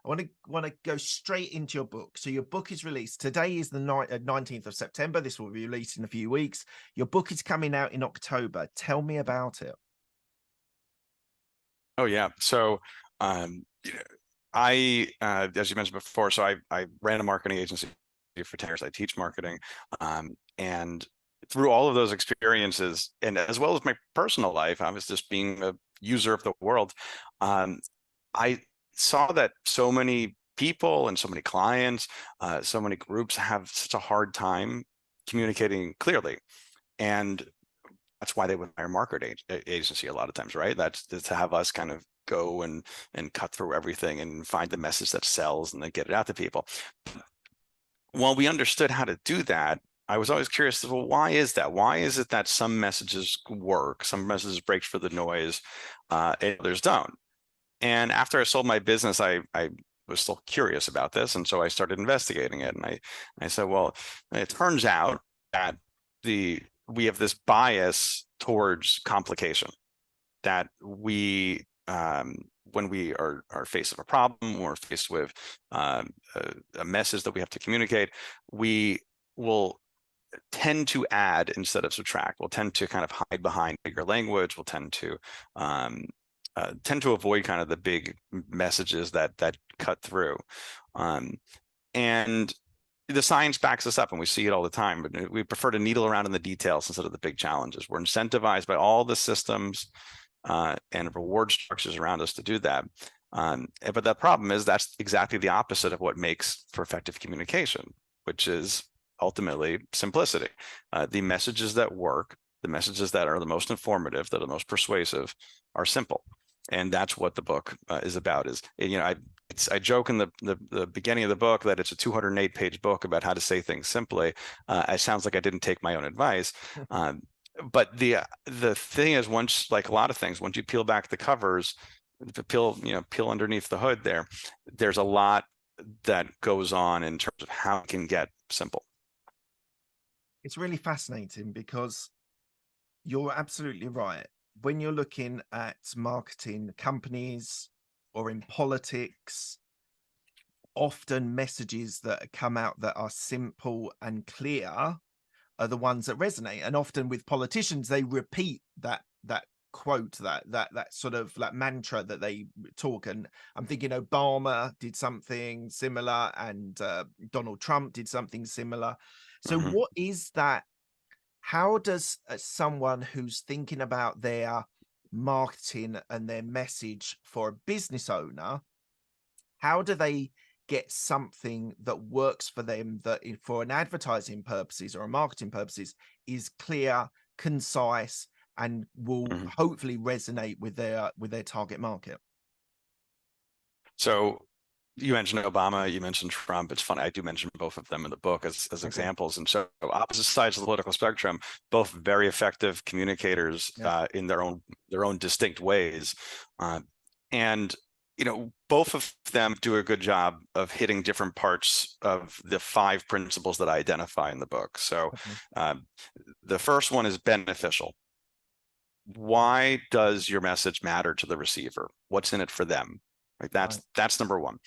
I want to go straight into your book. So your book is released. Today is the 19th of September. This will be released in a few weeks. Your book is coming out in October. Tell me about it. Oh yeah. So you know, as you mentioned before, so I ran a marketing agency for 10 years. I teach marketing, and through all of those experiences, and as well as my personal life, I was just being a user of the world. I saw that so many people and so many clients, so many groups have such a hard time communicating clearly, and that's why they would hire a marketing agency a lot of times, right? That's to have us kind of go and cut through everything and find the message that sells and then get it out to people. While we understood how to do that, I was always curious, well, why is that? Why is it that some messages work, some messages break for the noise, and others don't? And after I sold my business, I was still curious about this, and so I started investigating it. And I said, well, it turns out that we have this bias towards complication, that we when we are faced with a problem or faced with a message that we have to communicate, we will tend to add instead of subtract. We'll tend to kind of hide behind bigger language. We'll tend to avoid kind of the big messages that cut through. And the science backs us up, and we see it all the time, but we prefer to needle around in the details instead of the big challenges. We're incentivized by all the systems and reward structures around us to do that. But the problem is that's exactly the opposite of what makes for effective communication, which is ultimately simplicity. The messages that work, the messages that are the most informative, that are the most persuasive, are simple. And that's what the book is about. I joke in the beginning of the book that it's a 208-page book about how to say things simply. It sounds like I didn't take my own advice. But the thing is, once, like a lot of things, once you peel back the covers, peel underneath the hood there's a lot that goes on in terms of how it can get simple. It's really fascinating because you're absolutely right. When you're looking at marketing companies or in politics, often messages that come out that are simple and clear are the ones that resonate. And often with politicians, they repeat that quote, that sort of like mantra that they talk. And I'm thinking Obama did something similar, and Donald Trump did something similar. So what is that? How does someone who's thinking about their marketing and their message for a business owner, how do they get something that works for them, that for an advertising purposes or a marketing purposes is clear, concise, and will hopefully resonate with their target market? So you mentioned Obama, you mentioned Trump. It's funny, I do mention both of them in the book as examples. And so opposite sides of the political spectrum, both very effective communicators in their own distinct ways. And both of them do a good job of hitting different parts of the 5 principles that I identify in the book. So the first one is beneficial. Why does your message matter to the receiver? What's in it for them? Like that's number one.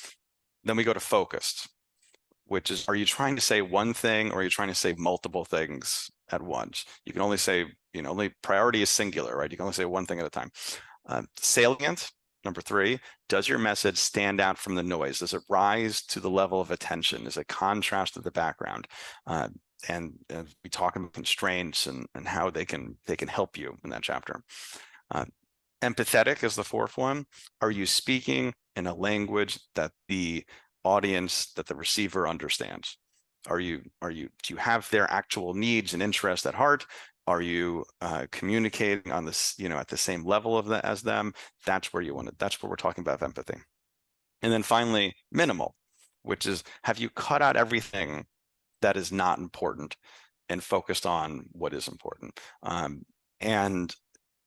Then we go to focused, which is, are you trying to say one thing or are you trying to say multiple things at once? You can only say, only priority is singular, right? You can only say one thing at a time. Salient, number 3, does your message stand out from the noise? Does it rise to the level of attention? Does it contrast to the background? And we talk about constraints and how they can help you in that chapter. Empathetic is the 4th one. Are you speaking in a language that the audience, that the receiver understands? Do you have their actual needs and interests at heart? Are you communicating on this, at the same level of as them? That's where that's where we're talking about empathy. And then finally, minimal, which is, have you cut out everything that is not important and focused on what is important? And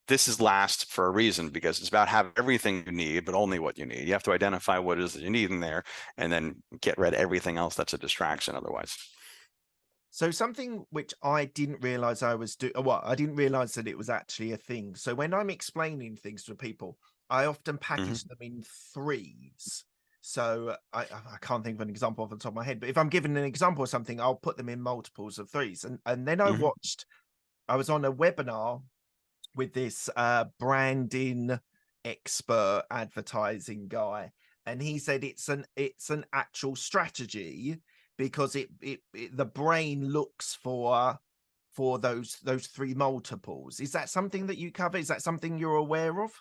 this is last for a reason, because it's about having everything you need, but only what you need. You have to identify what it is that you need in there and then get rid of everything else that's a distraction otherwise. So something which I didn't realize I was doing, I didn't realize that it was actually a thing. So when I'm explaining things to people, I often package them in 3s. So I can't think of an example off the top of my head, but if I'm given an example of something, I'll put them in multiples of threes. And then I was on a webinar with this branding expert advertising guy, and he said it's an actual strategy, because the brain looks for those three multiples. Is that something that you cover? Is that something you're aware of?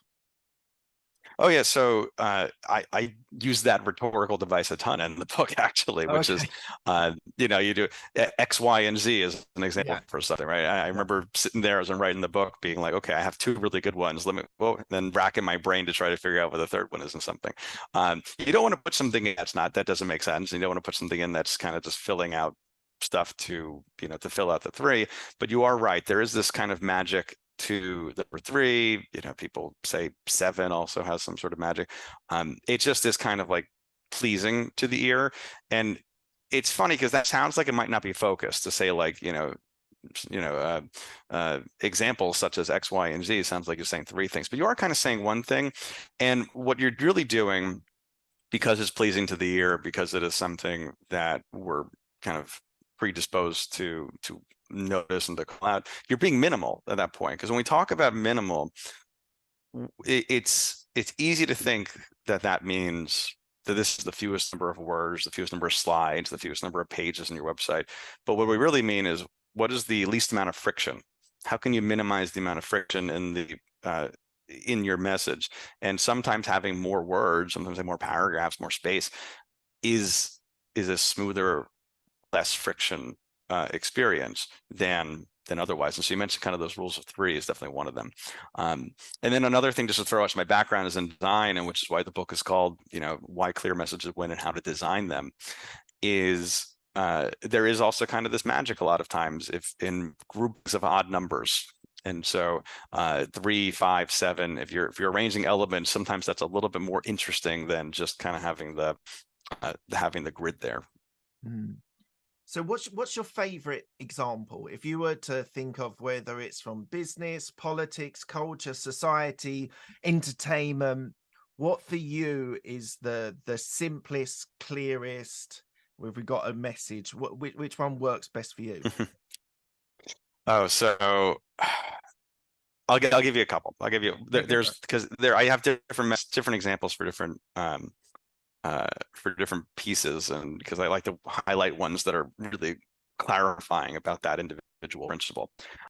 Oh yeah, so I use that rhetorical device a ton in the book, actually, which is, you do X, Y, and Z as an example for something, right? I remember sitting there as I'm writing the book, being like, okay, I have two really good ones. Then racking my brain to try to figure out what the third one is and something. You don't want to put something in that doesn't make sense. You don't want to put something in that's kind of just filling out stuff to fill out the three. But you are right. There is this kind of magic to the number three. People say seven also has some sort of magic. It just is kind of like pleasing to the ear. And it's funny because that sounds like it might not be focused to say, like, examples such as X, Y, and Z sounds like you're saying three things, but you are kind of saying one thing. And what you're really doing, because it's pleasing to the ear, because it is something that we're kind of predisposed to notice and to call out, you're being minimal at that point. Because when we talk about minimal, it's easy to think that means that this is the fewest number of words, the fewest number of slides, the fewest number of pages in your website. But what we really mean is, what is the least amount of friction? How can you minimize the amount of friction in your message? And sometimes having more words, sometimes having more paragraphs, more space is a smoother, less friction experience than otherwise. And so you mentioned kind of those rules of three is definitely one of them. And then another thing, just to throw out, my background is in design, and which is why the book is called, Why Clear Messages Win and How to Design Them, is there is also kind of this magic a lot of times if in groups of odd numbers. And so 3, 5, 7, if you're arranging elements, sometimes that's a little bit more interesting than just kind of having the grid there. So what's your favorite example? If you were to think of whether it's from business, politics, culture, society, entertainment, what for you is the simplest, clearest, have we got a message? Which one works best for you? So I'll give you a couple. I'll give you I have different examples for different pieces, and because I like to highlight ones that are really clarifying about that individual principle.